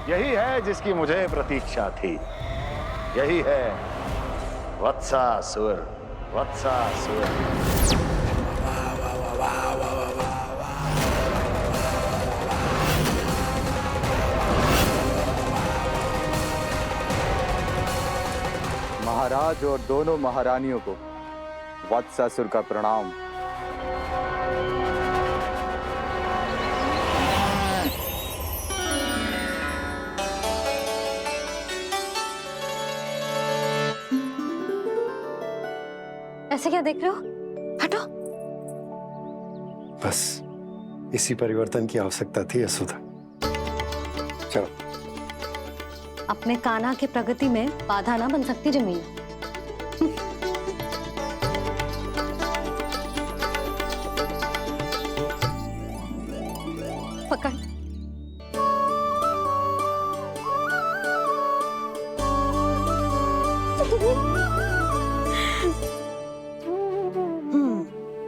यही है जिसकी मुझे प्रतीक्षा थी। यही है वत्सासुर। वत्सासुर। महाराज और दोनों महारानियों को वत्सासुर का प्रणाम। ऐसे क्या देख रहे हो? हटो। बस इसी परिवर्तन की आवश्यकता थी यशोदा। चलो। अपने कान्हा की प्रगति में बाधा ना बन सकती जमीन। पकड़।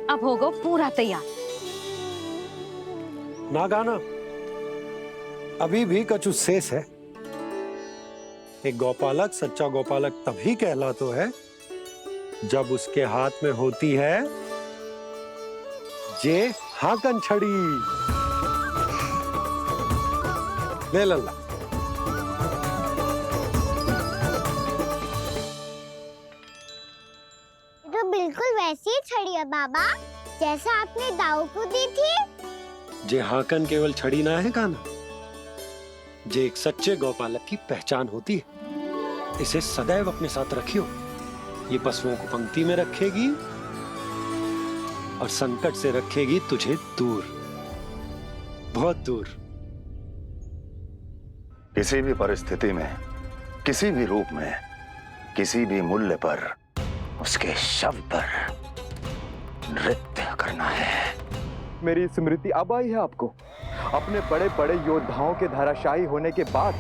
अब होगा पूरा तैयार। ना गाना, अभी भी कछु शेष है। एक गौपालक सच्चा गौपालक तभी कहलाता है जब उसके हाथ में होती है जे हाकन छड़ी। ले लल्ला। तो बिल्कुल वैसी ही छड़ी है बाबा जैसा आपने दाऊ को दी थी। जे हाकन केवल छड़ी ना है गाना, जे एक सच्चे गौपालक की पहचान होती है। इसे सदैव अपने साथ रखियो। ये पशुओं को पंक्ति में रखेगी और संकट से रखेगी तुझे दूर, बहुत दूर। किसी भी परिस्थिति में, किसी भी रूप में, किसी भी मूल्य पर उसके शव पर नृत्य करना है। मेरी स्मृति अब आई है आपको? अपने बड़े बड़े योद्धाओं के धराशायी होने के बाद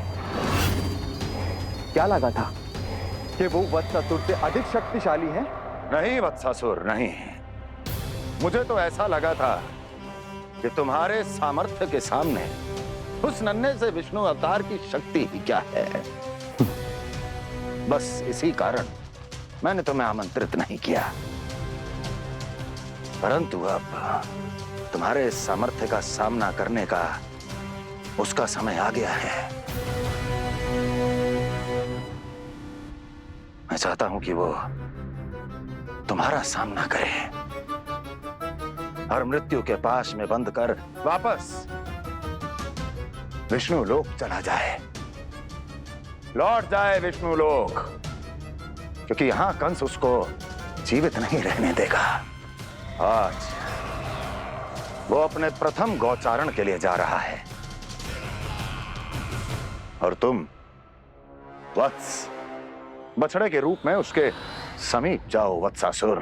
क्या लगा था कि वो वत्सासुर से अधिक शक्तिशाली हैं? नहीं वत्सासुर, नहीं। मुझे तो ऐसा लगा था कि तुम्हारे सामर्थ्य के सामने उस नन्हे से विष्णु अवतार की शक्ति ही क्या है। बस इसी कारण मैंने तुम्हें आमंत्रित नहीं किया। परंतु अब तुम्हारे सामर्थ्य का सामना करने का उसका समय आ गया है। मैं चाहता हूं कि वो तुम्हारा सामना करे और मृत्यु के पाश में बंद कर वापस विष्णु लोक चला जाए, लौट जाए विष्णु लोक, क्योंकि यहां कंस उसको जीवित नहीं रहने देगा। आज वो अपने प्रथम गौचारण के लिए जा रहा है और तुम वत्स बछड़े के रूप में उसके समीप जाओ। वत्सासुर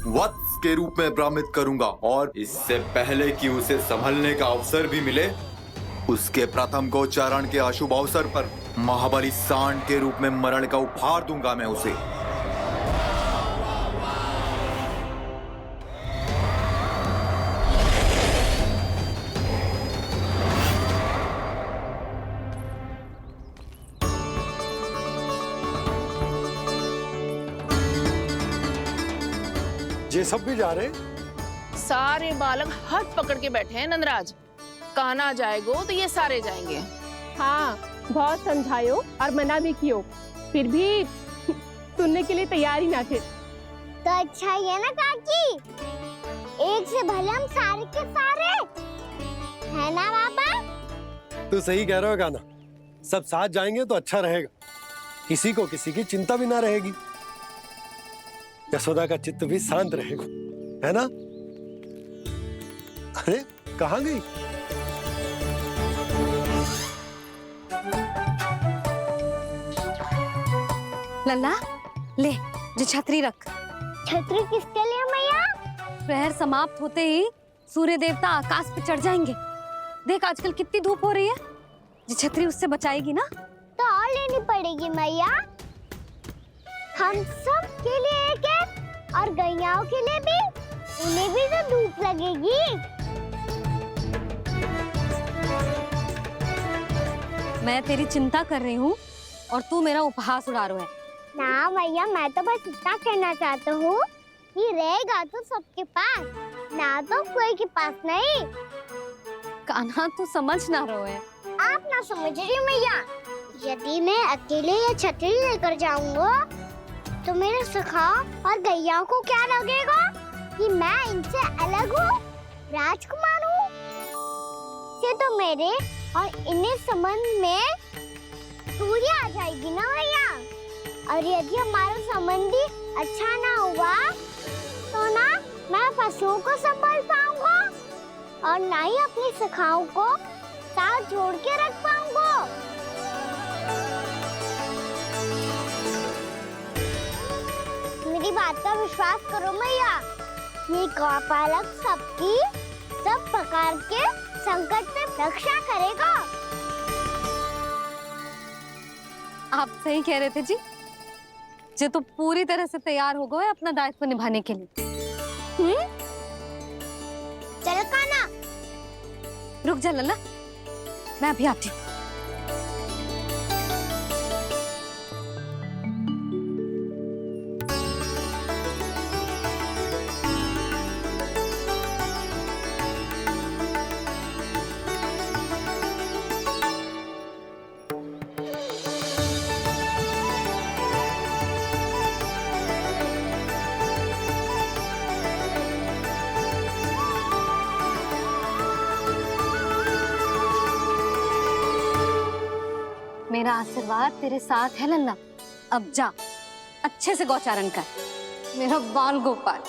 वत्स के रूप में भ्रमित करूंगा और इससे पहले कि उसे संभलने का अवसर भी मिले, उसके प्रथम गोचारण के अशुभ अवसर पर महाबली सांड के रूप में मरण का उपहार दूंगा मैं उसे। ये सब भी जा रहे? सारे बालक हाथ पकड़ के बैठे हैं नंदराज। कान्हा जाएगो तो ये सारे जाएंगे। हाँ, बहुत समझायो और मना भी कियो, फिर भी सुनने के लिए तैयार ही ना थे। तो अच्छा ही है ना काकी, एक से भले हम सारे के सारे है ना बाबा। तू सही कह रहे हो गाना, सब साथ जाएंगे तो अच्छा रहेगा, किसी को किसी की चिंता भी ना रहेगी, यशोदा का चित्त भी शांत रहेगा, है ना? अरे कहाँ गई? लल्ला ले, जो छतरी रख। छतरी किसके लिए मैया? प्रहर समाप्त होते ही सूर्य देवता आकाश पे चढ़ जाएंगे। देख आजकल कितनी धूप हो रही है, जो छतरी उससे बचाएगी ना। तो और लेनी पड़ेगी मैया, हम सब के लिए एक एक और गैयाओं के लिए भी, उन्हें भी तो धूप लगेगी। मैं तेरी चिंता कर रही हूँ और तू मेरा उपहास उड़ा रहा है। ना मैया, मैं तो बस इतना कहना चाहता हूँ कि रहेगा तो सबके पास, ना तो कोई के पास नहीं। कान्हा तू समझ ना रहो है। आप ना समझ रही मैया। यदि मैं अकेले ये छतरी लेकर जाऊंगा तो मेरे सखा और गैया को क्या लगेगा कि मैं इनसे अलग हूँ, राजकुमार हूँ। ये तो मेरे और इन्हें संबंध में दूरी आ जाएगी ना भैया। और यदि हमारा संबंध ही अच्छा ना हुआ तो ना मैं पशुओं को संभाल पाऊंगा और ना ही अपनी सखाओं को साथ जोड़ के रख पाऊंगा। मेरी बात का विश्वास करो मैया, ये गौपालक सबकी सब प्रकार के संकट से रक्षा करेगा। आप सही कह रहे थे जी। जे तो पूरी तरह से तैयार हो गए अपना दायित्व निभाने के लिए। चल कान्हा। रुक जा लल्ला, मैं अभी आती हूँ। मेरा आशीर्वाद तेरे साथ है लल्ला। अब जा, अच्छे से गौचारण कर। मेरा बाल गोपाल,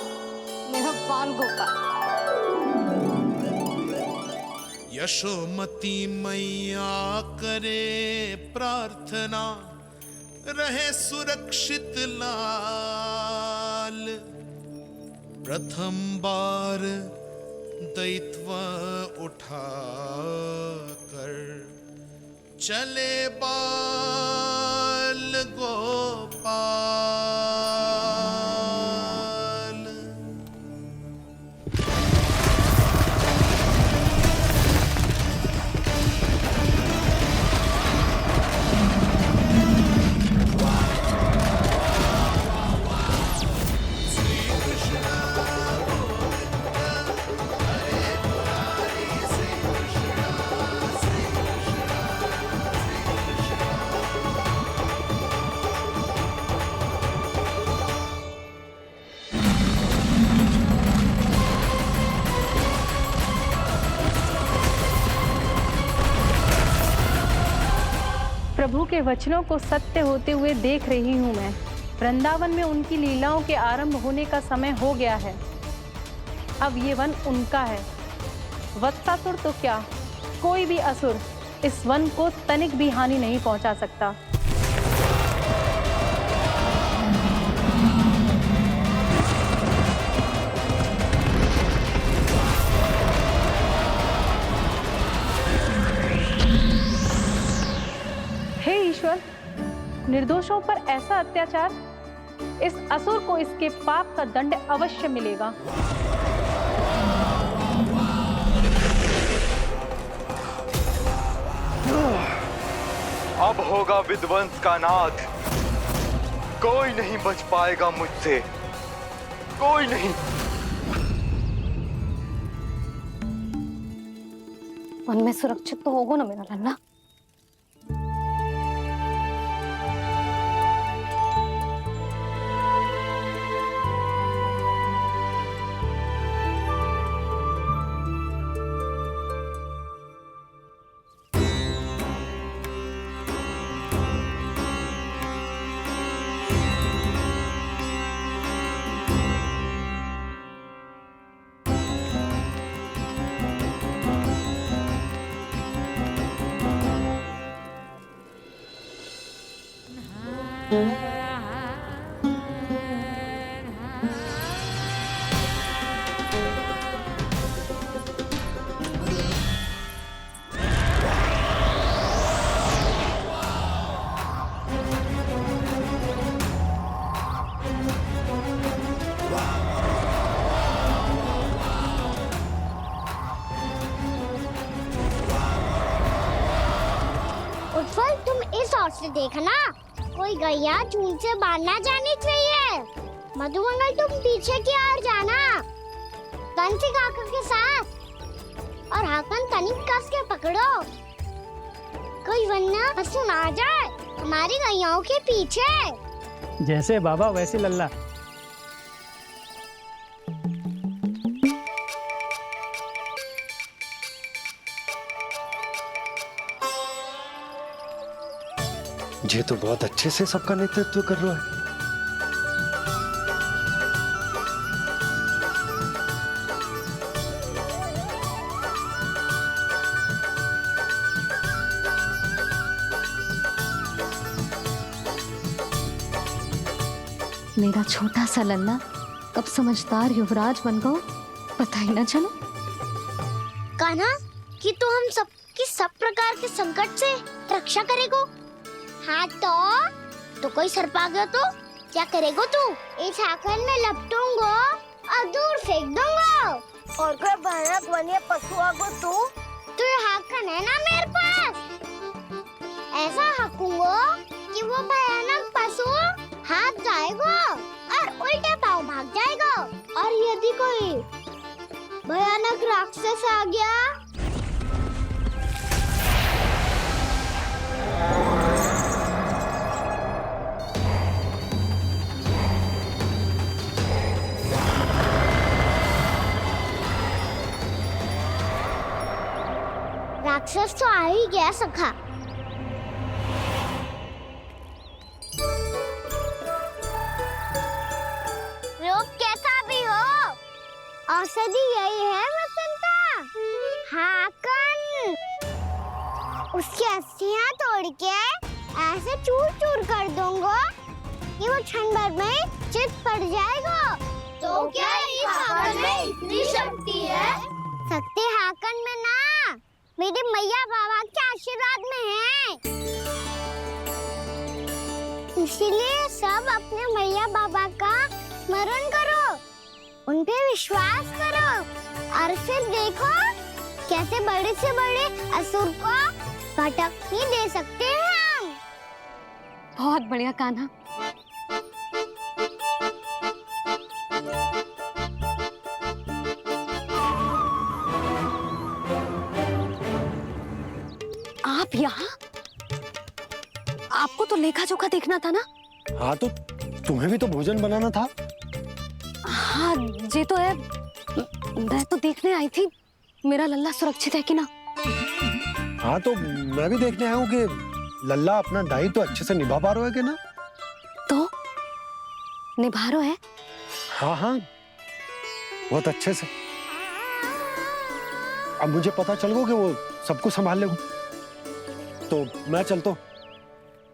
मेरा बाल गोपाल। यशोमती मैया करे प्रार्थना, रहे सुरक्षित लाल। प्रथम बार दैत्व उठा कर चले बाल गोपाल। प्रभु के वचनों को सत्य होते हुए देख रही हूँ मैं। वृंदावन में उनकी लीलाओं के आरंभ होने का समय हो गया है। अब ये वन उनका है। वत्सासुर तो क्या, कोई भी असुर इस वन को तनिक भी हानि नहीं पहुंचा सकता। हे ईश्वर, निर्दोषों पर ऐसा अत्याचार, इस असुर को इसके पाप का दंड अवश्य मिलेगा। अब होगा विध्वंस का नाद। कोई नहीं बच पाएगा मुझसे, कोई नहीं। वन में सुरक्षित तो होगा ना मेरा लल्ला। सफल तुम इस ओर से देखना, कोई गैया झूठ से बाहर ना जानी चाहिए। मधुमंगल तुम पीछे की ओर जाना, कंसी काका के साथ, और हाकन तनिक कस के पकड़ो, कोई वरना पशु ना जाए हमारी गैयाओं के पीछे। जैसे बाबा वैसे लल्ला। ये तो बहुत अच्छे से सबका नेतृत्व कर रहा है। मेरा छोटा सा लल्ला कब समझदार युवराज बन गो पता ही ना चलो। कान्हा कि तू हम सब की सब प्रकार के संकट से रक्षा करेगो। हाँ तो कोई सर्प आ गया तो क्या करेगो तू? इस हाकन में लपटूंगो और दूर फेंक दूंगा। और कोई भयानक वन्य पशु आगो तो ये हाकन है ना मेरे पास, ऐसा हाकूंगो कि वो भयानक पशु हाथ जाएगा और उल्टे पाँव भाग जाएगा। और यदि कोई भयानक राक्षस आ गया राक्षस तो आ ही गया सखा। रोग कैसा भी हो, औषधि यही है वसंता। हाकन उसकी अस्थियां तोड़ के ऐसे चूर चूर कर दूंगा कि वो क्षण भर में चित पड़ जाएगा। तो क्या इस हाकन में इतनी शक्ति है? शक्ति हाकन में ना, मेरे मैया बाबा के आशीर्वाद में है। इसीलिए सब अपने मैया बाबा का स्मरण करो, उन पे विश्वास करो और फिर देखो कैसे बड़े से बड़े असुर को भटक ही दे सकते हैं हम। बहुत बढ़िया कान्हा। आप यहाँ? आपको तो लेखा जोखा देखना था ना? हाँ तो तुम्हें भी तो भोजन बनाना था। हाँ ये तो है, मैं तो देखने आई थी मेरा लल्ला सुरक्षित है कि ना। हाँ तो मैं भी देखने आया हूँ कि लल्ला अपना दायित्व तो अच्छे से निभा पा रहा है कि ना। तो निभा रहा है? हाँ हाँ बहुत अच्छे से। अब मुझे पता चल गया कि वो सबको संभाल लेगा, तो मैं चलता हूँ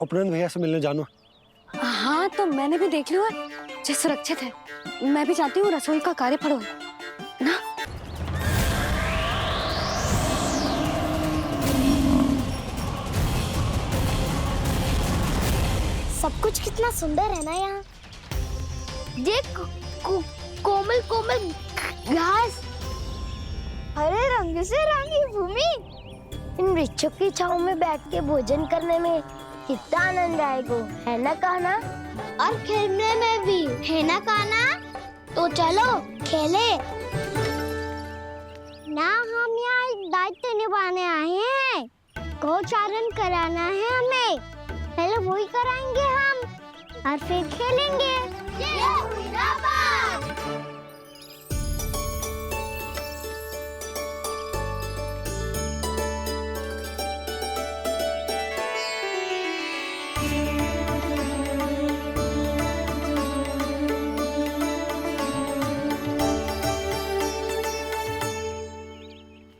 उपनंद भैया से मिलने जानो। हाँ तो मैंने भी देख लिया जो सुरक्षित है। मैं भी चाहती हूँ रसोई का कार्य पड़ो ना। सब कुछ कितना सुंदर है ना यहाँ। देख कोमल कोमल घास, हरे रंग से रंगी भूमि, इन वृक्षों की छांव में बैठ के भोजन करने में कितना आनंद आएगा, है ना कान्हा? और खेलने में भी, है ना कान्हा? तो चलो खेले ना। हम यहाँ एक दायित्व निभाने आए हैं, गोचारण कराना है हमें। पहले वही कराएंगे हम और फिर खेलेंगे।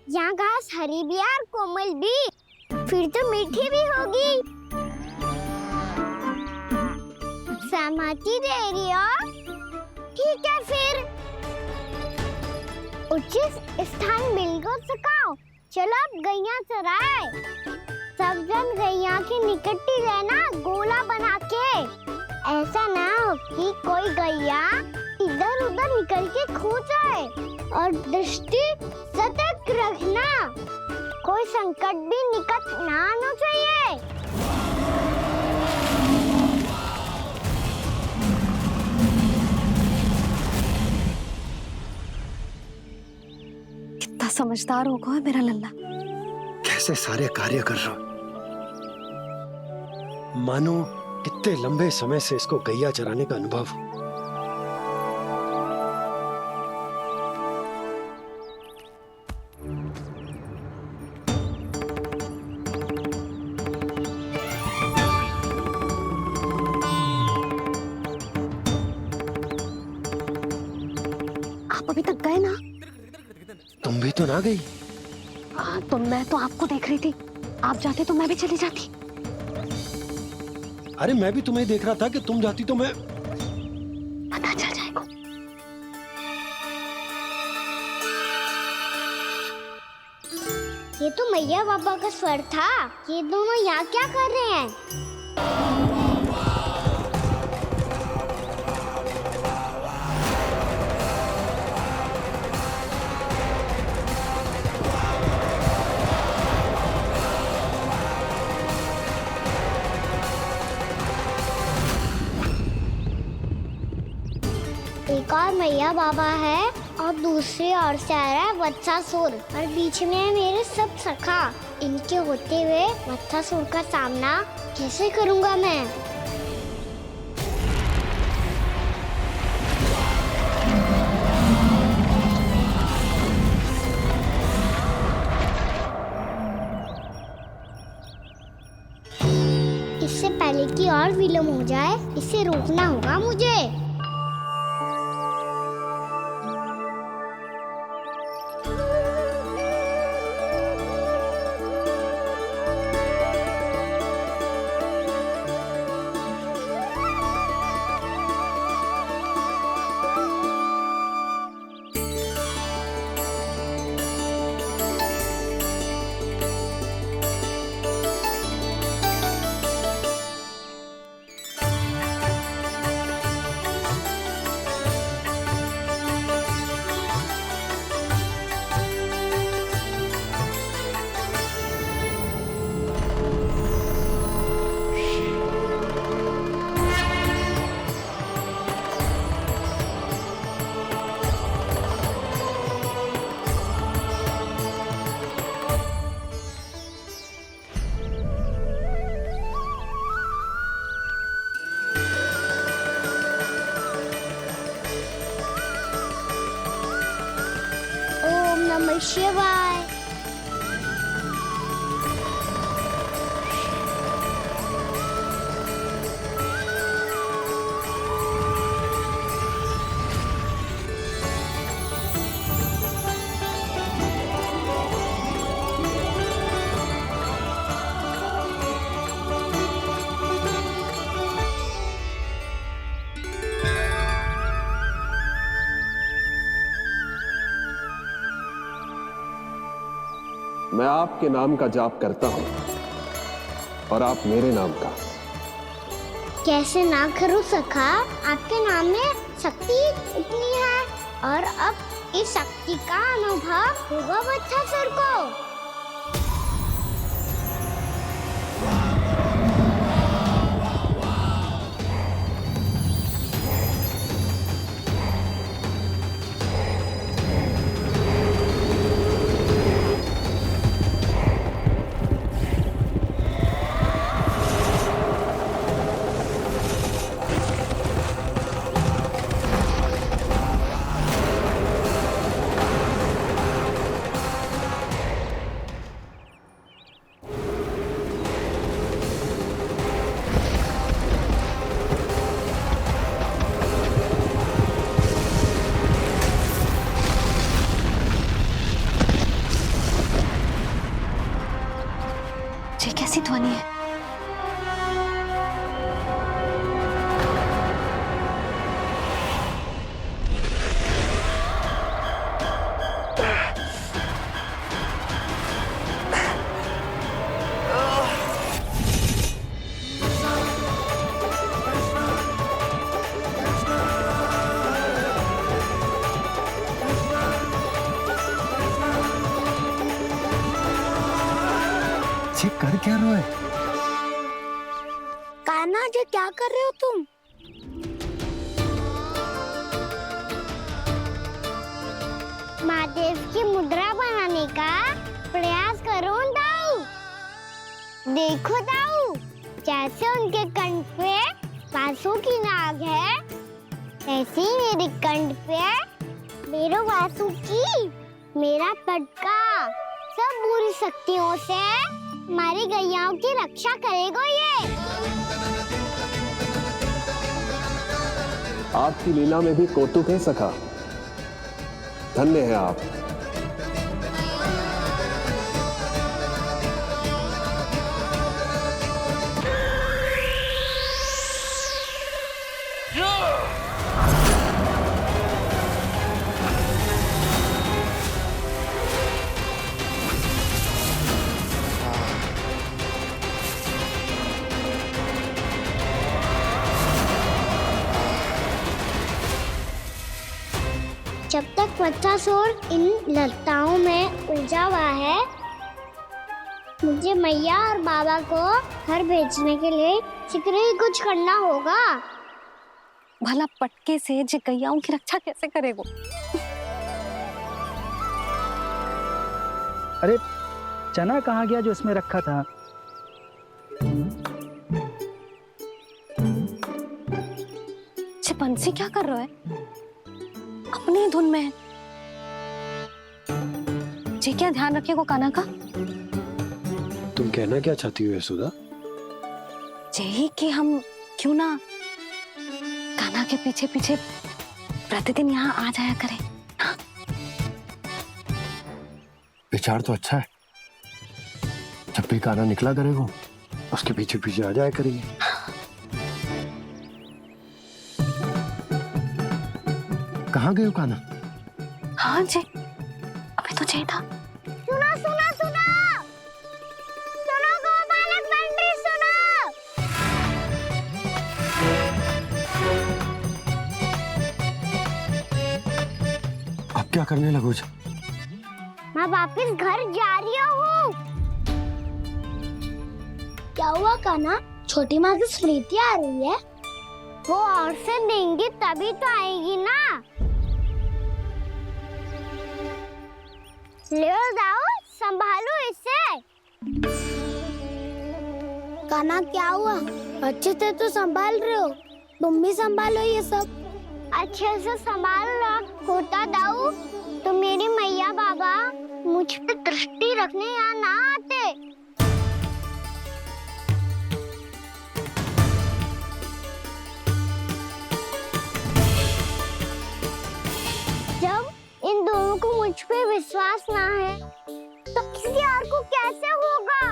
यहाँ घास हरी भी और कोमल भी, फिर तो मीठी भी होगी। सहमति दे रही हो? ठीक है फिर उचित स्थान बिल्कुल सुखाओ। चलो अब गैया चराए। सब जन गैया के निकट ही रहना, गोला बना के। ऐसा ना हो कि कोई गैया इधर उधर निकल के खो जाए। और दृष्टि सतर्क रखना, कोई कोई संकट भी निकट ना आना चाहिए। कितना समझदार होगा है मेरा लल्ला। कैसे सारे कार्य कर रहा, मानो कितने लंबे समय से इसको गैया चराने का अनुभव हो। आप अभी तक गए ना? तुम भी तो ना गई। तो मैं तो आपको देख रही थी, आप जाते तो मैं भी चली जाती। अरे मैं भी तुम्हें देख रहा था कि तुम जाती तो मैं। पता चल जाएगा। ये तो मैया बाबा का स्वर था। ये दोनों यहाँ क्या कर रहे हैं? एक और मैया बाबा है और दूसरी ओर से आ रहा है वत्सासुर और बीच में है मेरे सब सखा। इनके होते हुए वत्सासुर का सामना कैसे करूंगा मैं? इससे पहले कि और विलम्ब हो जाए, इसे रोकना होगा मुझे। ओम नमः शिवाय। मैं आपके नाम का जाप करता हूं और आप मेरे नाम का। कैसे ना करूं सखा? आपके नाम में शक्ति इतनी है और अब इस शक्ति का अनुभव होगा वत्सासुर को। है? कान्हा जी क्या कर रहे हो तुम? महादेव की मुद्रा बनाने का प्रयास करो दाऊ। देखो दाऊ, जैसे उनके कंठ पे बांसुरी की नाग है, ऐसे ही मेरे कंठ पे मेरो बांसुरी, मेरा पटका सब बुरी शक्तियों से हमारी गैयाओं की रक्षा करेगा ये। आपकी लीला में भी कौतुक है सखा। धन्य है आप। जब तक बच्चासुर इन लताओं में उलझा हुआ है, मुझे मैया और बाबा को घर भेजने के लिए शीघ्र ही कुछ करना होगा। भला पटके से जे गैयाओं की रक्षा कैसे करेगो? अरे चना कहाँ गया जो इसमें रखा था? बंसी क्या कर रहा है? अपनी धुन में है। जी क्या ध्यान रखेगो कान्हा का? तुम कहना क्या चाहती हो यशोदा? यही कि हम क्यों ना कान्हा के पीछे पीछे प्रतिदिन यहाँ आ जाया करें। हाँ? विचार तो अच्छा है। जब भी कान्हा निकला करेगा उसके पीछे पीछे आ जाया करेंगे। कहाँ गए हो कान्हा? हाँ जी, अभी तो चाहिए था। सुनो सुनो सुनो, सुनो गोपालक पंडित सुनो। अब क्या करने लगो? मैं वापस घर जा रही हूँ। क्या हुआ कान्हा? छोटी माँ की स्मृति आ रही है? वो और से देंगी तभी तो आएगी ना। ले जाओ, संभालो इसे। कान्हा क्या हुआ? अच्छे से तो संभाल रहे हो, तुम भी संभालो ये सब। अच्छे से संभाल लो होता दाऊ तो मेरी मैया बाबा मुझ पे दृष्टि रखने यहाँ ना आते। जब इन दोनों को मुझ पे विश्वास ना है तो किसी और को कैसे होगा?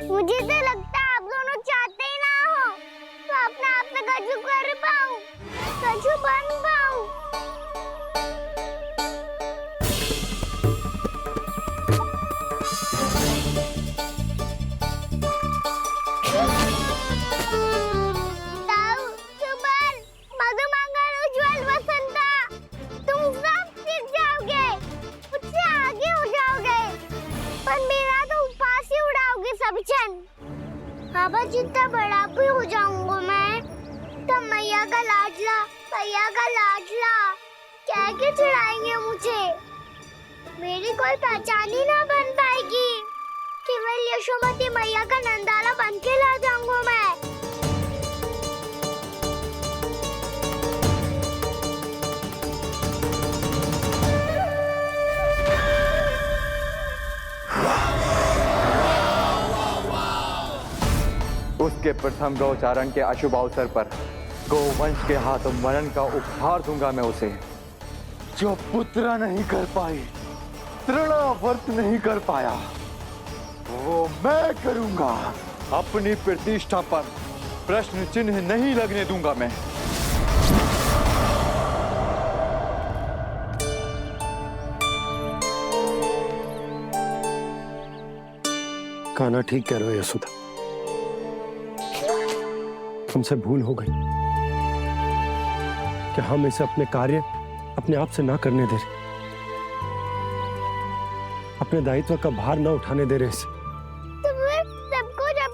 मुझे तो लगता है आप दोनों चाहते ही ना हो तो अपने आप में गजू कर पाऊं, गजू बन पाऊं। बाबा जितना बड़ा भी हो जाऊंगा मैं तो मैया का लाडला क्या के चिढ़ाएंगे मुझे। मेरी कोई पहचान ही ना बन पाएगी। केवल यशोमती मैया का नंदाला बन के ला जाऊंगा मैं। उसके प्रथम गौचारण के अशुभ अवसर पर गोवंश के हाथों मरण का उपहार दूंगा मैं उसे। जो पुत्र नहीं कर पाई, तृणावर्त नहीं कर पाया, वो मैं करूंगा। अपनी प्रतिष्ठा पर प्रश्न चिन्ह नहीं लगने दूंगा मैं। कान्हा ठीक कह रहे हो यशोदा, हमसे भूल हो गई कि हम इसे अपने कार्य अपने आप से ना करने दे रहे, अपने दायित्व का भार ना उठाने दे रहे इसे। तो फिर सबको जब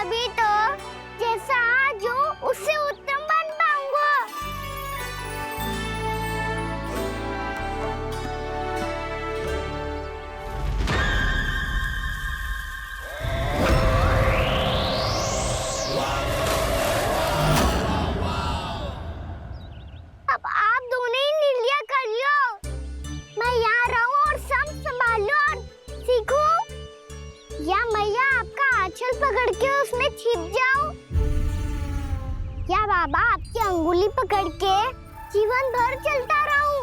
तभी तो जैसा आज हूँ उससे उत्तम बन पाऊंगा। अब आप दोनों ही निर्णय कर लो। मैं यहाँ रहूं और सब संभालूं और सीखूं, या मैया आपका आंचल पकड़ के उसमें छिप जाऊं, या बाबा आपकी अंगुली पकड़ के जीवन भर चलता रहूं।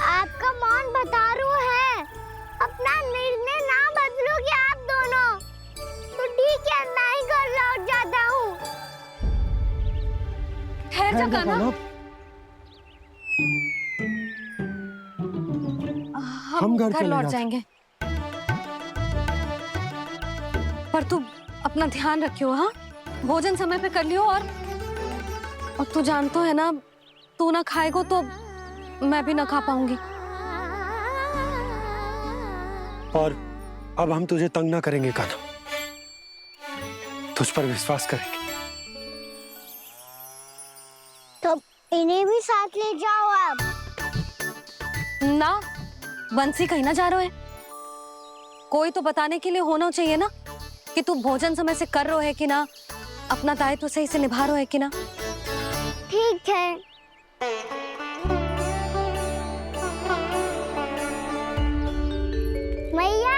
आपका मौन बतारू है, अपना निर्णय ना बदलोगे आप दोनों तो ठीक है, मैं ही घर लौट जाता हूँ। ठहर जा कान्हा, हम घर लौट जाएंगे, पर तू अपना ध्यान रखियो। हाँ, भोजन समय पे कर लियो। और तू जानतो है ना, तू ना खाएगो तो मैं भी ना खा पाऊंगी। और अब हम तुझे तंग ना करेंगे कान्हा, तुझ पर विश्वास करेंगे। तो इन्हें भी साथ ले जाओ आप। ना, बंसी कहीं ना जा रहे है, कोई तो बताने के लिए होना चाहिए ना कि तू भोजन समय से कर रहे है कि ना, अपना दायित्व सही से निभा रहे है कि ना। ठीक है। मैया,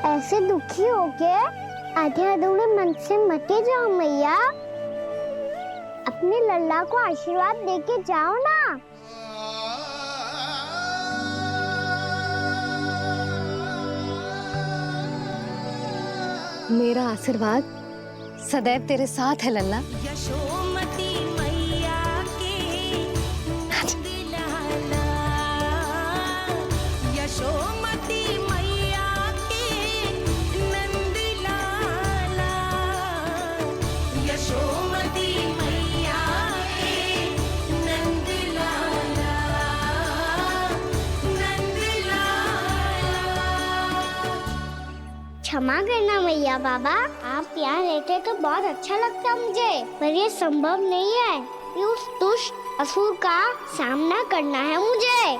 ऐसे दुखी हो के आधे अधूरे मन से मत जाओ मैया, अपने लल्ला को आशीर्वाद देके जाओ ना। मेरा आशीर्वाद सदैव तेरे साथ है लल्ला। यशोमती मैया के नंद लाला, यशोमती मैया के नंद लाला, यशोमती मैया के नंद लाला, नंद लाला। क्षमा करना मैया बाबा, आप यहाँ रहते तो बहुत अच्छा लगता मुझे, पर ये संभव नहीं है कि उस दुष्ट असुर का सामना करना है मुझे।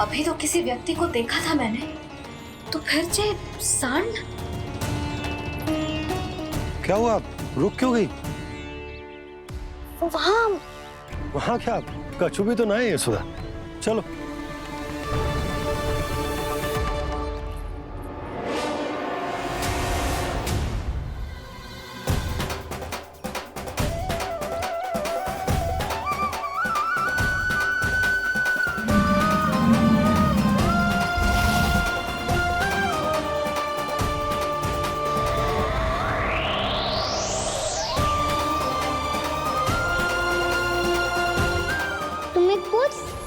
अभी तो किसी व्यक्ति को देखा था मैंने, तो फिर से सांड। क्या हुआ, रुक क्यों गई? वहाँ क्या, कछु भी तो ना है यशोदा, चलो।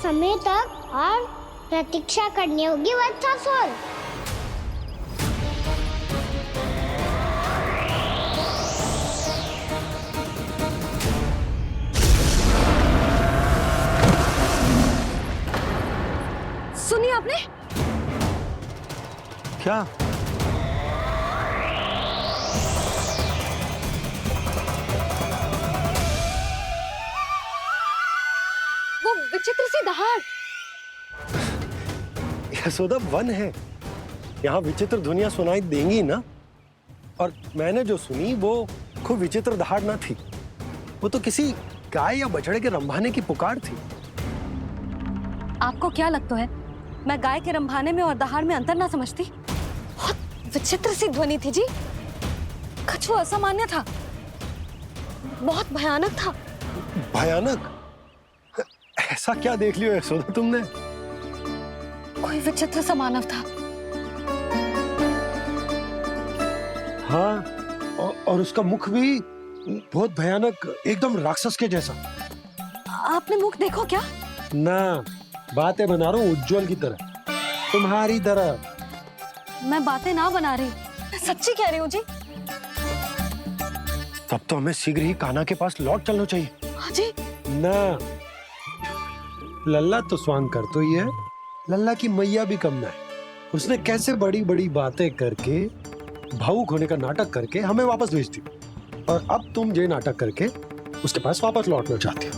समय तक और प्रतीक्षा करनी होगी वत्सासुर। सुनिए आपने क्या? वो विचित्र सी दहाड़। यशोदा, वन है, यहाँ विचित्र ध्वनियां सुनाई देंगी ना। और मैंने जो सुनी वो खूब विचित्र दहाड़ ना थी, वो तो किसी गाय या बछड़े के रंभाने की पुकार थी। आपको क्या लगता है मैं गाय के रंभाने में और दहाड़ में अंतर ना समझती? बहुत विचित्र सी ध्वनि थी जी। कछुआ असामान्य था, बहुत भयानक था। भयानक? ऐसा क्या देख लियो यशोदा तुमने? कोई विचित्र सा मानव था। हाँ, और उसका मुख भी बहुत भयानक, एकदम राक्षस के जैसा। आपने मुख देखो क्या? ना, बातें बना रहा हूँ उज्जवल की तरह, तुम्हारी तरह। मैं बातें ना बना रही, मैं सच्ची कह रही हूँ जी। तब तो हमें शीघ्र ही कान्हा के पास लौट चलना चाहिए। हाँ जी। ना, लल्ला तो स्वांग कर तो ही है, लल्ला की मैया भी कम ना है। उसने कैसे बड़ी बड़ी बातें करके, भावुक होने का नाटक करके हमें वापस भेज दी, और अब तुम ये नाटक करके उसके पास वापस लौटना चाहते हो।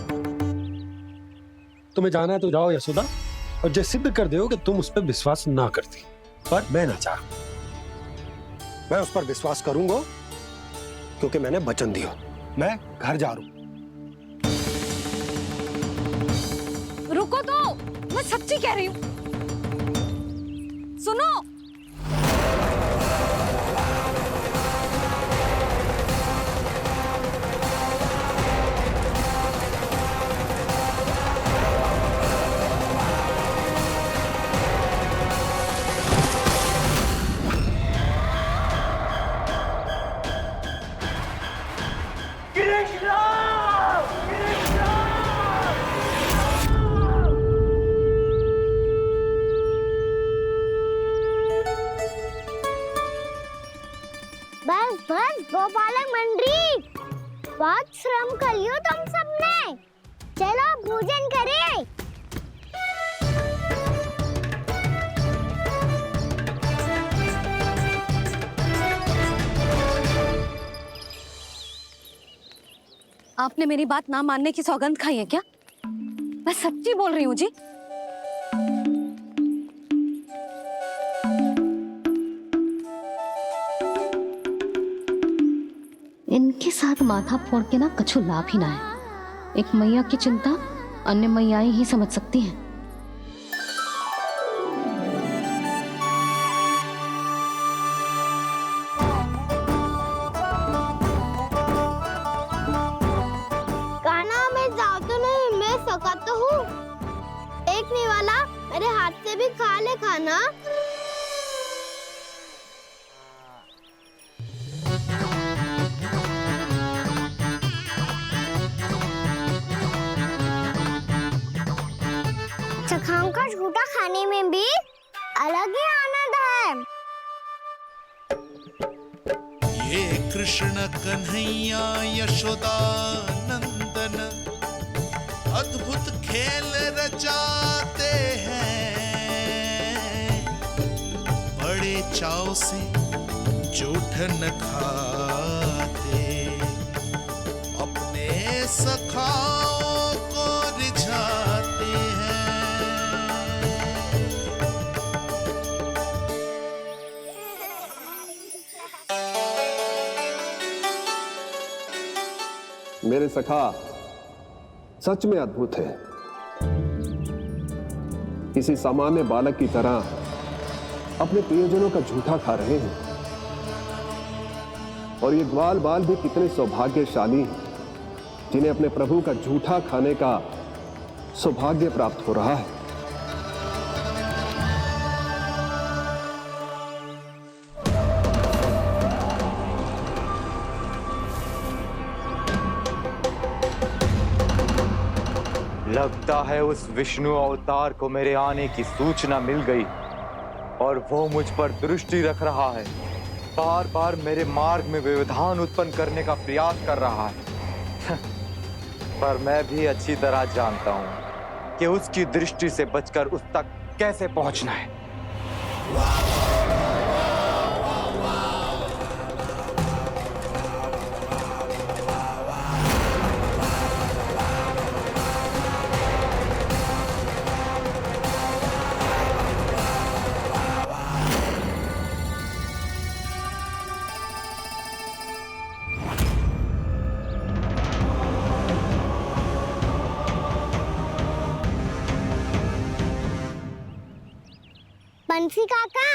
तुम्हें जाना है तो जाओ यशोदा, और ये सिद्ध कर दो कि तुम उस पर विश्वास ना करती। पर मैं ना चाह, मैं उस पर विश्वास करूंगा क्योंकि मैंने वचन दिया। मैं घर जा रहा हूं। रुको तो, मैं सच्ची कह रही हूँ। सुनो। बस बस गोपालक मंडली, बहुत श्रम कर लियो तुम सबने। चलो भोजन करें। आपने मेरी बात ना मानने की सौगंध खाई है क्या? मैं सच्ची बोल रही हूँ जी। इनके साथ माथा फोड़ के ना कछु लाभ ही ना है। एक मैया की चिंता अन्य मैयाएं ही समझ सकती हैं। कान्हा मैं जाऊँ तो नहीं, मैं सका तो हूँ। देखने वाला मेरे हाथ से भी खा ले खाना। चखाओं का झूठा खाने में भी अलग ही आनंद है। ये कृष्ण कन्हैया यशोदा नंदन अद्भुत खेल रचाते हैं, बड़े चाव से जूठन खाते, अपने सखाओं को रिझाते हैं। मेरे सखा सच में अद्भुत है। किसी सामान्य बालक की तरह अपने प्रियजनों का झूठा खा रहे हैं, और ये ग्वाल बाल भी कितने सौभाग्यशाली हैं जिन्हें अपने प्रभु का झूठा खाने का सौभाग्य प्राप्त हो रहा है। लगता है उस विष्णु अवतार को मेरे आने की सूचना मिल गई और वो मुझ पर दृष्टि रख रहा है। बार बार मेरे मार्ग में व्यवधान उत्पन्न करने का प्रयास कर रहा है। पर मैं भी अच्छी तरह जानता हूं कि उसकी दृष्टि से बचकर उस तक कैसे पहुंचना है। बंसी काका।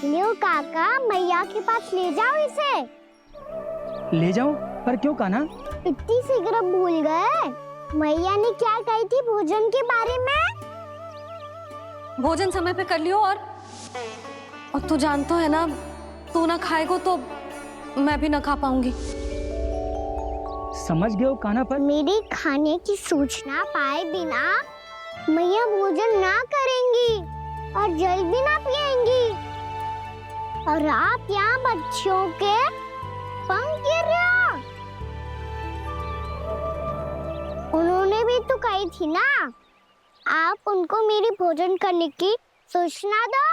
लियो काका, मैया के पास ले जाओ इसे। ले जाओ? पर क्यों कान्हा? इतनी शीघ्र भूल गए? मैया ने क्या कही थी भोजन के बारे में? भोजन समय पे कर लियो। और तू जानता है ना, तू ना खाएगो तो मैं भी ना खा पाऊंगी। समझ गए हो कान्हा? पर मेरे खाने की सूचना पाए बिना मैया भोजन ना करेंगी और जल भी ना पिएंगी। और आप यहाँ बच्चों के पंख गिर रहे हो। उन्होंने भी तो कही थी ना, आप उनको मेरी भोजन करने की सूचना दो।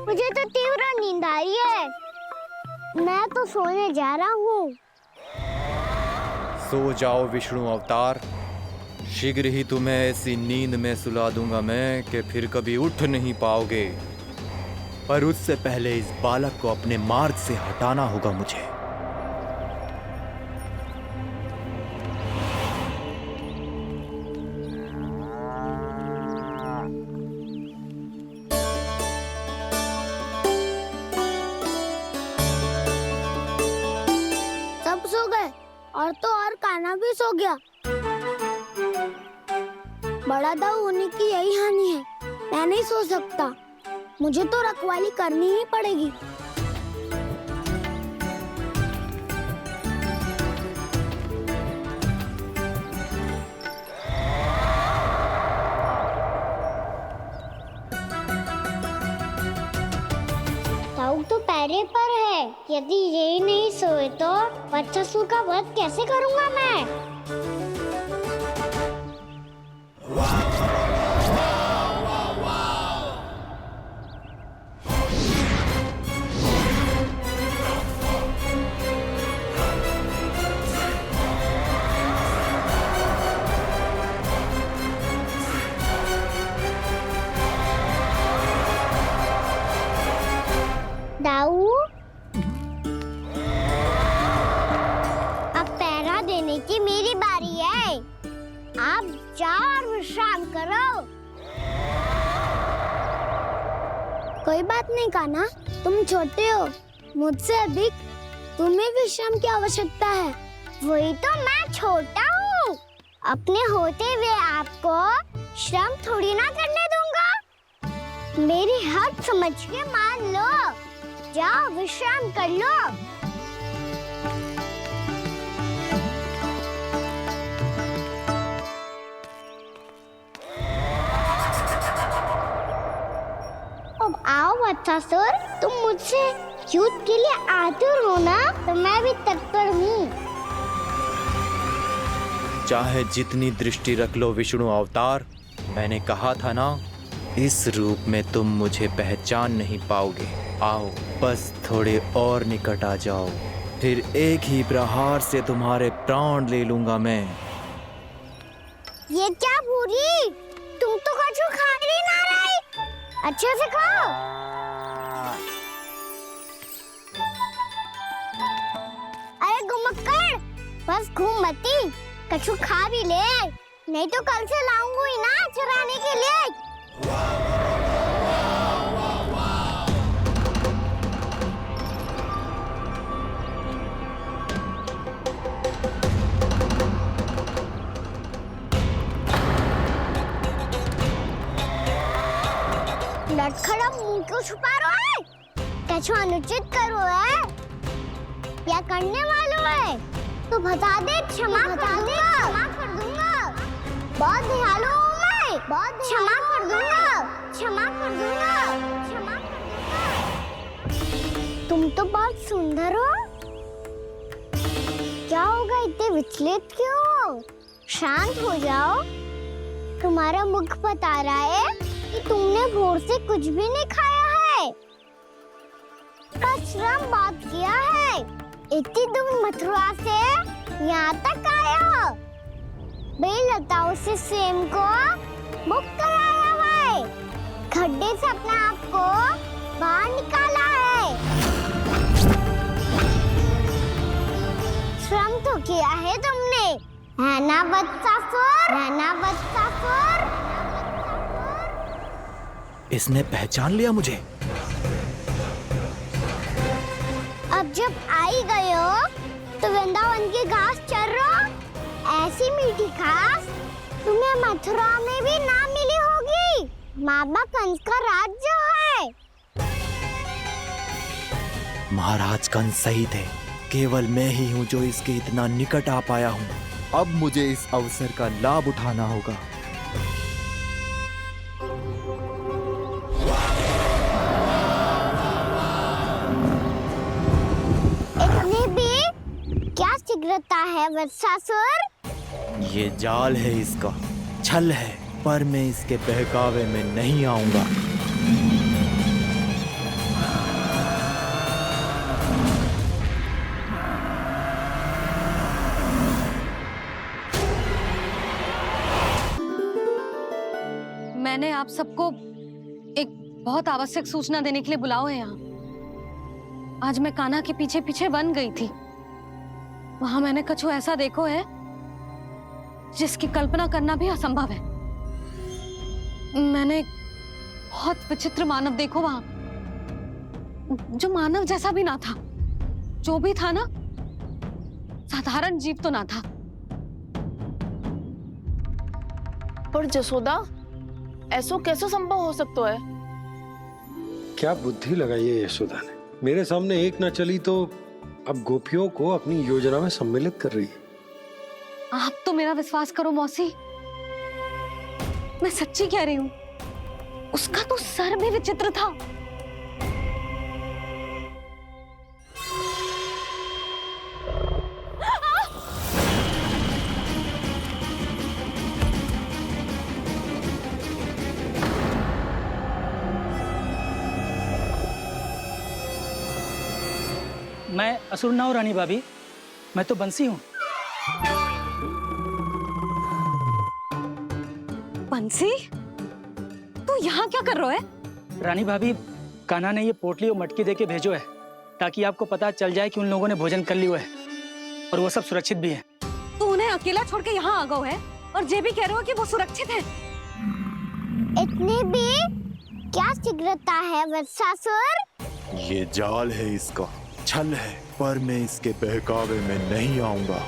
मुझे तो तीव्र नींद आ रही है। मैं तो सोने जा रहा हूँ। सो जाओ विष्णु अवतार, शीघ्र ही तुम्हें ऐसी नींद में सुला दूंगा मैं कि फिर कभी उठ नहीं पाओगे। पर उससे पहले इस बालक को अपने मार्ग से हटाना होगा मुझे। और तो और कान्हा भी सो गया। बड़ा दाऊ होने की यही हानि है। मैं नहीं सो सकता, मुझे तो रखवाली करनी ही पड़ेगी। दाऊ तो पैरे पर है। यदि यही नहीं सोए तो बच्चासुर का वध कैसे करूंगा मैं? दाऊ, अब पहरा देने की मेरी बारी है। आप जाओ और विश्राम करो। कोई बात नहीं कान्हा, तुम छोटे हो, मुझसे अधिक तुम्हें विश्राम की आवश्यकता है। वही तो मैं छोटा हूँ, अपने होते हुए आपको श्रम थोड़ी ना करने दूंगा। मेरी हद समझ के मान लो। जाओ विश्राम कर लो। अब आओ बच्चासुर, तुम मुझसे युद्ध के लिए आतुर हो ना, तो मैं भी तत्पर हूँ। चाहे जितनी दृष्टि रख लो विष्णु अवतार, मैंने कहा था ना, इस रूप में तुम मुझे पहचान नहीं पाओगे। आओ बस थोड़े और निकट आ जाओ, फिर एक ही प्रहार से तुम्हारे प्राण ले लूंगा मैं। ये क्या भूरी, तुम तो कछु खा ही ना रही। अच्छे से खाओ। अरे घुमक्कड़, बस घूम मती, कछु खा भी ले, नहीं तो कल से लाऊंगा ही ना चुराने के लिए। लटखड़ा मुंह क्यों छुपा रहा है? कछु अनुचित करो है या करने वालों है तो बता दे, क्षमा कर दूंगा। बहुत दयालु हूँ मैं, बहुत क्षमा कर दूंगा। तुम तो बहुत सुंदर हो। क्या होगा, इतने विचलित क्यों हो? शांत हो जाओ। तुम्हारा मुख बता रहा है कि तुमने भोर से कुछ भी नहीं खाया है, का श्रम बात किया है। इतनी दूर मथुरा से यहाँ तक आए हो? बेलताओं से सेम को मुक्त कराया हुआ है, खड्डे से अपने आप को बाहर निकाला है। श्रम तो किया है तुमने, है ना वत्सासुर? है ना वत्सासुर? इसने पहचान लिया मुझे। अब जब आई गए हो तो वृंदावन की घास चर रहो। ऐसी मीठी घास तुम्हें मथुरा में भी ना मिली होगी। मामा कंस का राज्य है। महाराज कंस सही थे, केवल मैं ही हूँ जो इसके इतना निकट आ पाया हूँ। अब मुझे इस अवसर का लाभ उठाना होगा। इतनी भी क्या शीघ्रता है वत्सासुर? ये जाल है इसका, छल है, पर मैं इसके बहकावे में नहीं आऊंगा। मैंने आप सबको एक बहुत आवश्यक सूचना देने के लिए बुलाओ है यहाँ। आज मैं कान्हा के पीछे पीछे वन गई थी। वहां मैंने कछु ऐसा देखो है जिसकी कल्पना करना भी असंभव है। मैंने बहुत विचित्र मानव देखो वहां, जो मानव जैसा भी ना था। जो भी था ना, साधारण जीव तो ना था। पर जसोदा, ऐसो कैसे संभव हो सकता है? क्या बुद्धि लगाई है यशोदा ने। मेरे सामने एक न चली तो अब गोपियों को अपनी योजना में सम्मिलित कर रही है। आप तो मेरा विश्वास करो मौसी, मैं सच्ची कह रही हूँ। उसका तो सर भी विचित्र था। मैं असुर ना हूँ रानी भाभी, मैं तो बंसी हूँ। बंसी, तू यहाँ क्या कर रहा है? रानी भाभी, कान्हा ने ये पोटली और मटकी दे के भेजो है ताकि आपको पता चल जाए कि उन लोगों ने भोजन कर लिया है और वो सब सुरक्षित भी है। तू उन्हें अकेला छोड़ के यहाँ आ गया है और ये भी कह रहे हो कि वो सुरक्षित है। इतनी भी क्या शीघ्रता है वत्सासुर? ये जाल है इसका, छल है, पर मैं इसके बहकावे में नहीं आऊंगा।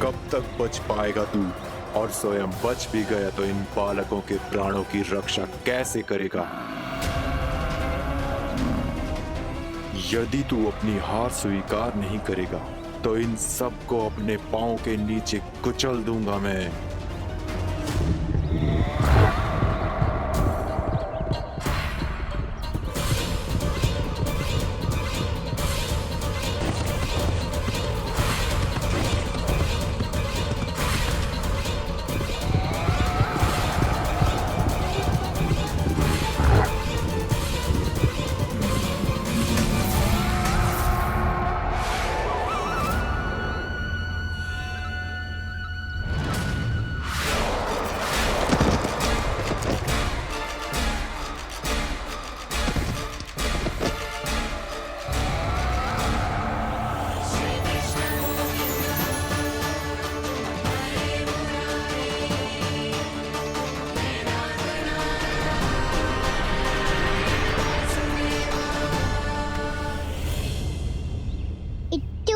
कब तक बच पाएगा तू? और स्वयं बच भी गया तो इन बालकों के प्राणों की रक्षा कैसे करेगा? यदि तू अपनी हार स्वीकार नहीं करेगा तो इन सबको अपने पांव के नीचे कुचल दूंगा मैं।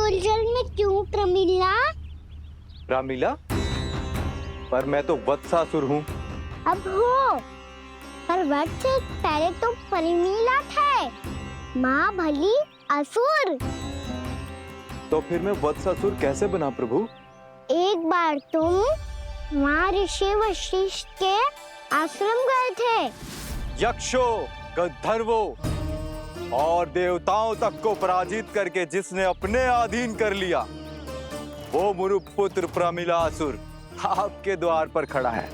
उलझन में क्यों प्रमिला? रामीला, पर मैं तो वत्सासुर हूँ, अब हो, पर वक्त से पहले तो परिमीला थे, माँ भली असुर। तो फिर मैं वत्सासुर कैसे बना प्रभु? एक बार तुम माँ ऋषि वशिष्ठ के आश्रम गए थे। यक्षो, गंधर्वों और देवताओं तक को पराजित करके जिसने अपने अधीन कर लिया, वो मुरुपुत्र प्रमिलासुर आपके द्वार पर खड़ा है।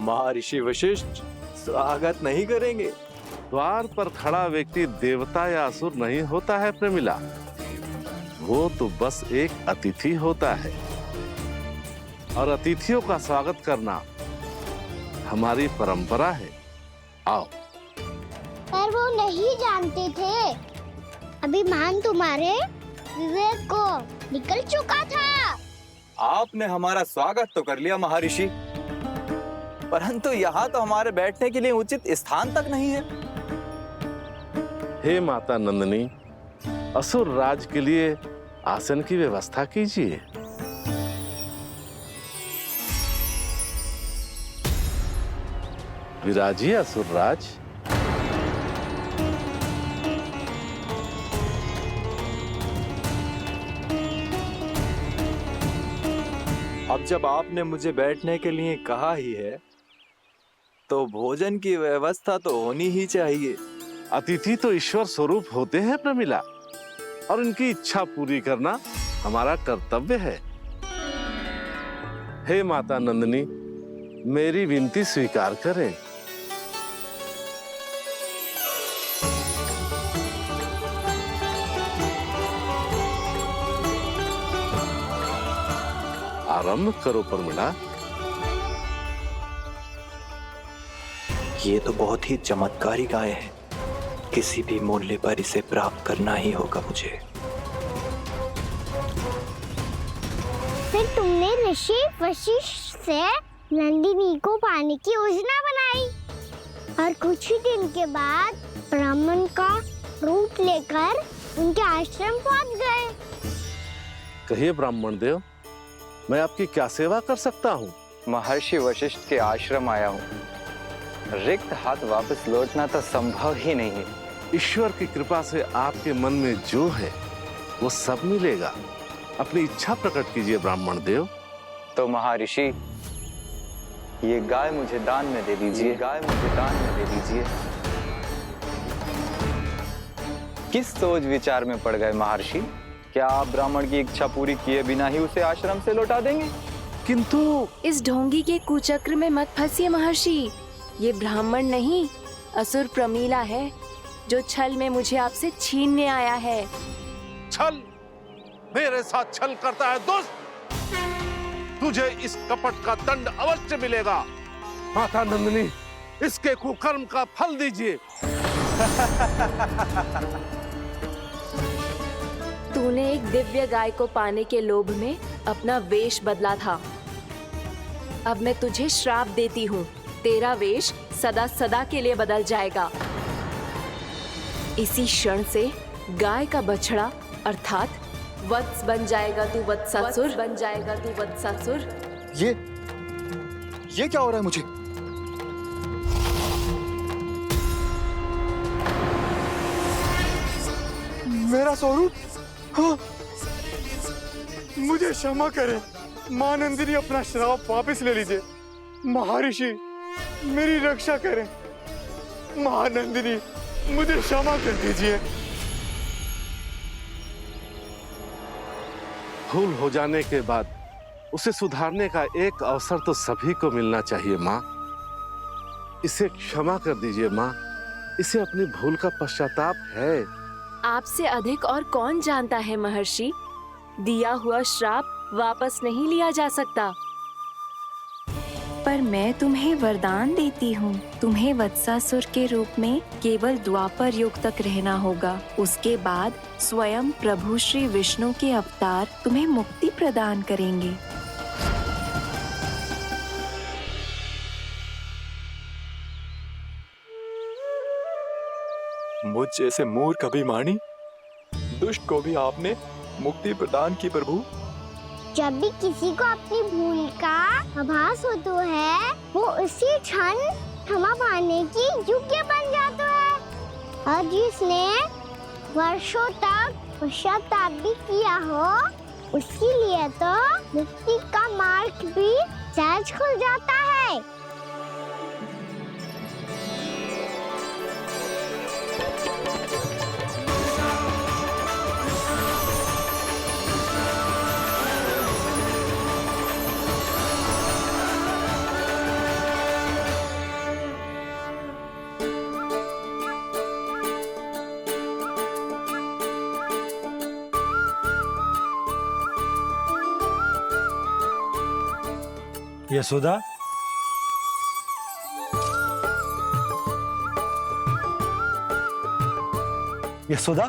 महर्षि वशिष्ठ स्वागत नहीं करेंगे? द्वार पर खड़ा व्यक्ति देवता या असुर नहीं होता है प्रमिला, वो तो बस एक अतिथि होता है, और अतिथियों का स्वागत करना हमारी परंपरा है। आओ। पर वो नहीं जानते थे, अभिमान तुम्हारे विवेक को निकल चुका था। आपने हमारा स्वागत तो कर लिया महर्षि, परंतु यहाँ तो हमारे बैठने के लिए उचित स्थान तक नहीं है। हे माता नंदिनी, असुर राज के लिए आसन की व्यवस्था कीजिए। विराजिए असुर राज। अब जब आपने मुझे बैठने के लिए कहा ही है, तो भोजन की व्यवस्था तो होनी ही चाहिए। अतिथि तो ईश्वर स्वरूप होते हैं प्रमिला, और इनकी इच्छा पूरी करना हमारा कर्तव्य है। हे माता नंदिनी, मेरी विनती स्वीकार करें। आरंभ करो प्रमिला। ये तो बहुत ही चमत्कारी गाय है, किसी भी मूल्य पर इसे प्राप्त करना ही होगा मुझे। फिर तुमने ऋषि वशिष्ठ से नंदिनी को पाने की योजना बनाई, और कुछ ही दिन के बाद ब्राह्मण का रूप लेकर उनके आश्रम पहुंच गए। कहिए ब्राह्मण देव, मैं आपकी क्या सेवा कर सकता हूँ? महर्षि वशिष्ठ के आश्रम आया हूँ, रिक्त हाथ वापस लौटना तो संभव ही नहीं है। ईश्वर की कृपा से आपके मन में जो है वो सब मिलेगा। अपनी इच्छा प्रकट कीजिए ब्राह्मण देव। तो महर्षि, ये गाय मुझे दान में दे दीजिए। गाय मुझे दान में दे दीजिए। किस सोच विचार में पड़ गए महर्षि? क्या आप ब्राह्मण की इच्छा पूरी किए बिना ही उसे आश्रम से लौटा देंगे? किंतु इस ढोंगी के कुचक्र में मत फंसिए महर्षि। ये ब्राह्मण नहीं, असुर प्रमीला है, जो छल में मुझे आपसे छीनने आया है। छल? मेरे साथ छल करता है दुष्ट? तुझे इस कपट का दंड अवश्य मिलेगा। माता नंदिनी, इसके कुकर्म का फल दीजिए। तूने एक दिव्य गाय को पाने के लोभ में अपना वेश बदला था। अब मैं तुझे श्राप देती हूँ, तेरा वेश सदा सदा के लिए बदल जाएगा। इसी क्षण से गाय का बछड़ा अर्थात वत्स बन जाएगा तू वत्सासुर। बन जाएगा तू वत्सासुर। ये क्या हो रहा है मुझे? मेरा स्वरूप? हाँ। मुझे क्षमा करें मां नंदिनी, अपना श्राप वापस ले लीजिए। महर्षि, मेरी रक्षा करें। मां नंदिनी, मुझे क्षमा कर दीजिए। भूल हो जाने के बाद उसे सुधारने का एक अवसर तो सभी को मिलना चाहिए माँ। इसे क्षमा कर दीजिए माँ, इसे अपनी भूल का पश्चाताप है। आपसे अधिक और कौन जानता है महर्षि, दिया हुआ श्राप वापस नहीं लिया जा सकता। पर मैं तुम्हें वरदान देती हूँ, तुम्हें वत्सासुर के रूप में केवल द्वापर युग तक रहना होगा। उसके बाद स्वयं प्रभु श्री विष्णु के अवतार तुम्हें मुक्ति प्रदान करेंगे। मुझ जैसे मूर्ख अभिमानी दुष्ट को भी आपने मुक्ति प्रदान की प्रभु। जब भी किसी को अपनी भूल का आभास होता है, वो उसी क्षण क्षमा पाने की योग्य बन जाता है। और जिसने वर्षों तक पश्चाताप भी किया हो, उसके लिए तो मुक्ति का मार्ग भी सहज खुल जाता है। यशोदा, यशोदा,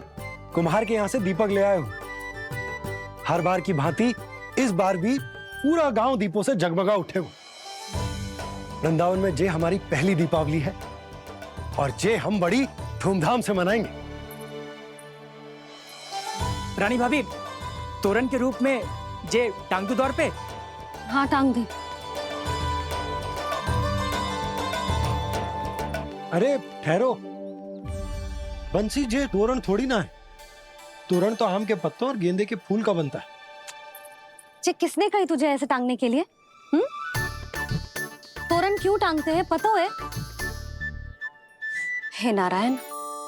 कुम्हार के यहाँ से दीपक ले आए हूं। हर बार की भांति इस बार भी पूरा गांव दीपों से जगमगा उठे हो। वृंदावन में जे हमारी पहली दीपावली है और जे हम बड़ी धूमधाम से मनाएंगे। रानी भाभी, तोरण के रूप में जे टांग दो दौर पे। हाँ, टांग दे। अरे ठहरो, बंसी, जे तोरण थोड़ी ना है। तोरण तो आम के पत्तों और गेंदे के फूल का बनता है। जे किसने कही तुझे ऐसे टांगने के लिए? तोरण क्यों टांगते हैं पता है? हे नारायण,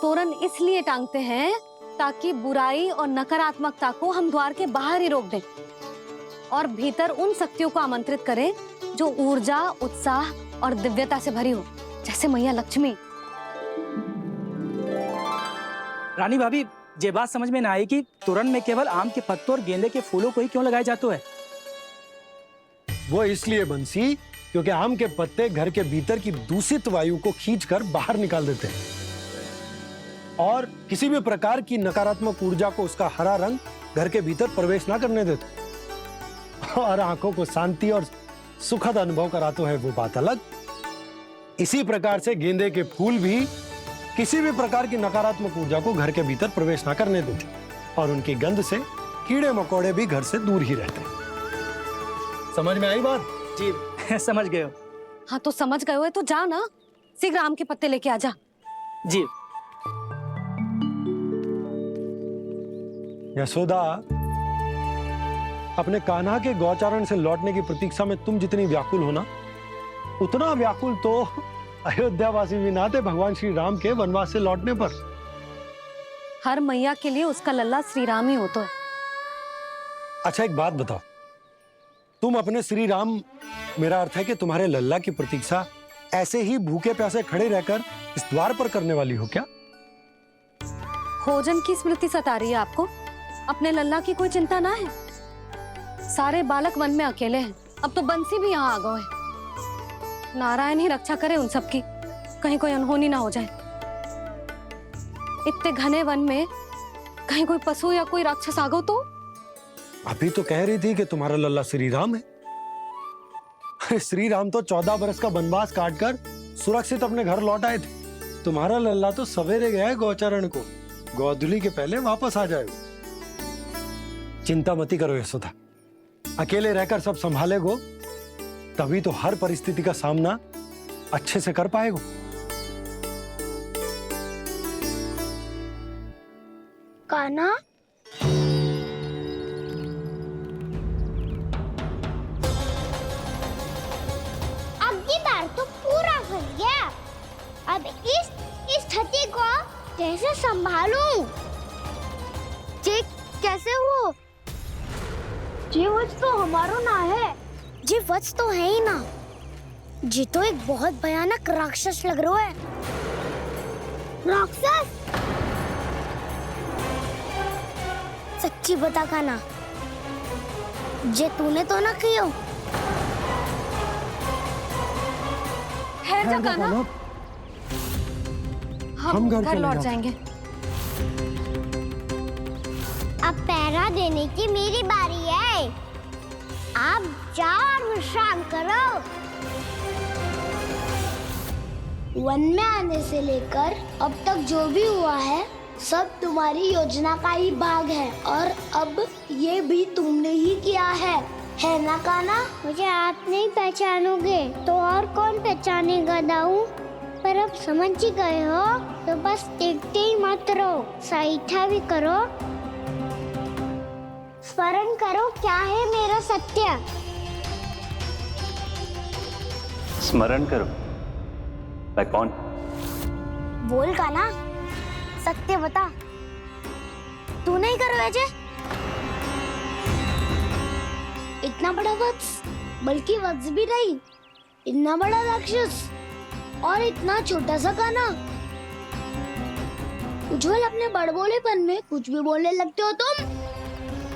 तोरण इसलिए टांगते हैं ताकि बुराई और नकारात्मकता को हम द्वार के बाहर ही रोक दें और भीतर उन शक्तियों को आमंत्रित करें जो ऊर्जा, उत्साह और दिव्यता से भरी हो, जैसे मैया लक्ष्मी। रानी भाभी, ये बात समझ में ना आई कि तोरण में केवल आम के पत्तों और गेंदे के फूलों को ही क्यों लगाया जाता है? वो इसलिए बंसी, क्योंकि आम के पत्ते घर के भीतर की दूषित वायु को खींचकर बाहर निकाल देते हैं और किसी भी प्रकार की नकारात्मक ऊर्जा को उसका हरा रंग घर के भीतर प्रवेश ना करने देते और आंखों को शांति और सुखद अनुभव कराते है, वो बात अलग। इसी प्रकार से गेंदे के फूल भी किसी भी प्रकार की नकारात्मक ऊर्जा को घर के भीतर प्रवेश ना करने देते और उनकी गंध से कीड़े मकोड़े भी घर से दूर ही रहते। समझ में आई बात? जी, समझ गए हो। हाँ, तो समझ गए हो तो जा ना, शीघ्र आम के पत्ते लेके आ जा। जी। यशोदा, अपने कान्हा के गौचारण से लौटने की प्रतीक्षा में तुम जितनी व्याकुल हो ना, उतना व्याकुल तो अयोध्यावासी भी ना थे भगवान श्री राम के वनवास से लौटने पर। हर मैया के लिए उसका लल्ला श्री राम ही होता है। अच्छा, एक बात बताओ, तुम अपने श्री राम, मेरा अर्थ है कि तुम्हारे लल्ला की प्रतीक्षा ऐसे ही भूखे प्यासे खड़े रहकर इस द्वार पर करने वाली हो क्या? भोजन की स्मृति सता रही है आपको? अपने लल्ला की कोई चिंता ना है। सारे बालक वन में अकेले हैं, अब तो बंसी भी यहाँ आ गए हैं। नारायण ही रक्षा करे उन सबकी, कहीं कोई अनहोनी ना हो जाए। इतने घने वन में कहीं कोई पशु या कोई राक्षस आ गो तो? अभी तो कह रही थी कि तुम्हारा लल्ला श्री राम है। अरे श्री राम तो 14 बरस का वनवास काटकर सुरक्षित अपने घर लौट आए थे। तुम्हारा लल्ला तो सवेरे गया है गौचरण को, गोधूली के पहले वापस आ जाएगा। चिंता मती करो यशोदा, अकेले रहकर सब संभालेगो तभी तो हर परिस्थिति का सामना अच्छे से कर पाएगो। कान्हा, अब की बार तो पूरा फंस गया। अब इस स्थिति को कैसे संभालूं? जी कैसे हो? जी वच तो हमारो ना है। जी वच तो है ही ना। जी तो एक बहुत भयानक राक्षस लग रहा है। राक्षस? सच्ची बता कान्हा, जे तूने तो ना कियो? है जा कान्हा, हम घर लौट जाएंगे। अब पहरा देने की मेरी बारी है। आप जाओ और विश्राम करो। वन में आने से लेकर अब तक जो भी हुआ है सब तुम्हारी योजना का ही भाग है और अब ये भी तुमने ही किया है ना कान्हा? मुझे आप नहीं पहचानोगे तो और कौन पहचानेगा दाऊ? पर अब समझ ही गए हो तो बस देखते ही मत रहो, सईठा भी करो, स्मरण करो क्या है मेरा सत्य। स्मरण करो? मैं कौन? बोल कान्हा, सत्य बता। तू नहीं करो अजय? इतना बड़ा वत्स, बल्कि वत्स भी नहीं, इतना बड़ा राक्षस और इतना छोटा सा कान्हा। उज्जवल अपने बड़बोलेपन में कुछ भी बोलने लगते हो तुम।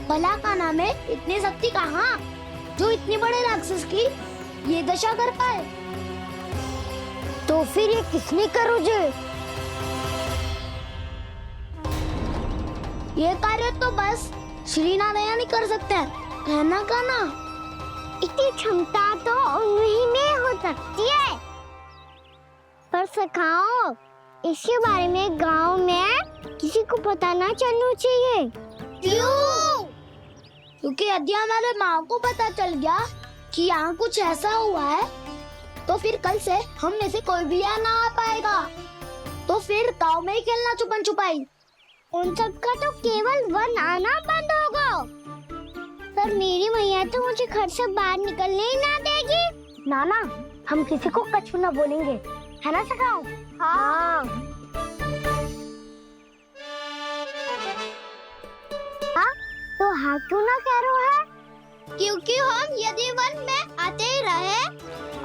भला कान्हा में इतनी शक्ति कहाँ जो इतने बड़े राक्षस की ये दशा कर पाए? तो फिर ये किसने करो जो? ये कार्य तो बस श्री नारायण ही कर सकते हैं, है ना कान्हा? इतनी क्षमता तो उन्हीं में हो सकती है, पर सखाओ इसके बारे में गांव में किसी को पता ना चलना चाहिए। क्यों? क्योंकि यदि हमारे माँ को पता चल गया कि यहाँ कुछ ऐसा हुआ है तो फिर कल से हम में से कोई भी यहाँ ना आ पाएगा, तो फिर गांव में ही खेलना छुपन छुपाई। उन सब का तो केवल वन आना बंद होगा, पर मेरी मैया तो मुझे घर से बाहर निकलने ही ना देगी। नाना, हम किसी को कछु ना बोलेंगे, है ना सखाओ? हाँ। तो हाँ क्यों ना कह रहे है? क्योंकि हम यदि वन में आते ही रहे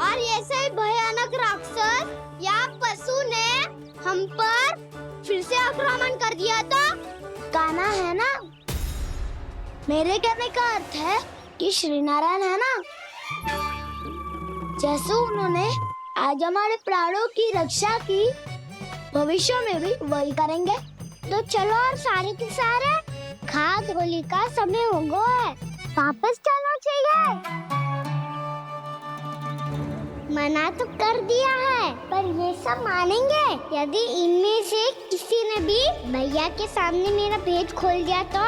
और ऐसे भयानक राक्षस या पशु ने हम पर फिर से आक्रमण कर दिया तो कान्हा, है ना? मेरे कहने का अर्थ है कि श्री नारायण है ना, जैसे उन्होंने आज हमारे प्राणों की रक्षा की, भविष्य में भी वही करेंगे। तो चलो और सारे के सारे खाद होली का समय हो गया है, वापस चलना चाहिए। मना तो कर दिया है, पर ये सब मानेंगे यदि इनमें से किसी ने भी भैया के सामने मेरा भेद खोल दिया तो?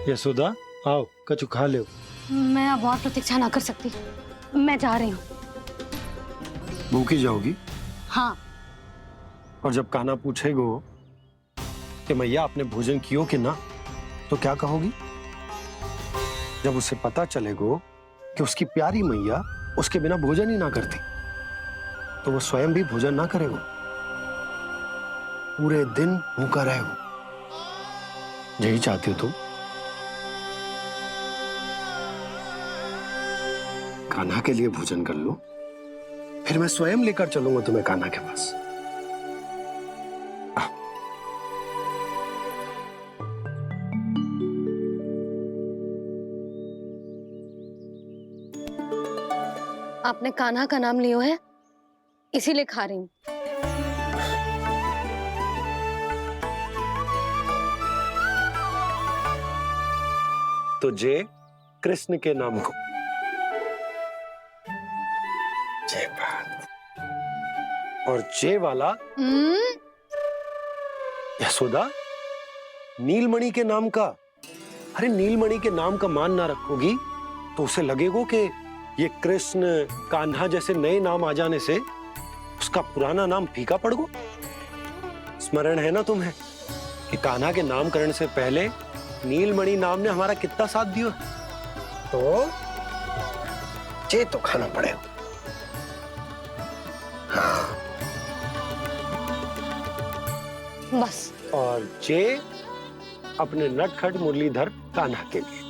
यशोदा, आओ कछु खा लो। मैं अब और प्रतीक्षा ना कर सकती, मैं जा रही हूँ। भूखी जाओगी? हाँ। और जब कान्हा पूछेगो कि मैया आपने भोजन कियो कि ना, तो क्या कहोगी? जब उसे पता चलेगो कि उसकी प्यारी मैया उसके बिना भोजन ही ना करती, तो वो स्वयं भी भोजन ना करेगो, पूरे दिन भूखा रहेगो। यही चाहती हो तुम? कान्हा के लिए भोजन कर लो, फिर मैं स्वयं लेकर चलूंगा तुम्हें कान्हा के पास। आपने कान्हा का नाम लियो है, इसीलिए खा रही हूँ। तो जय कृष्ण के नाम को। जय बात। और जय वाला यशोदा, नीलमणि के नाम का। अरे नीलमणि के नाम का मान ना रखोगी तो उसे लगेगा कि ये कृष्ण कान्हा जैसे नए नाम आ जाने से उसका पुराना नाम फीका पड़ गो। स्मरण है ना तुम्हें कि कान्हा के नामकरण से पहले नीलमणि नाम ने हमारा कितना साथ दिया? तो जे तो खाना पड़ेगा। हाँ। बस। और जे अपने नटखट मुरलीधर कान्हा के लिए।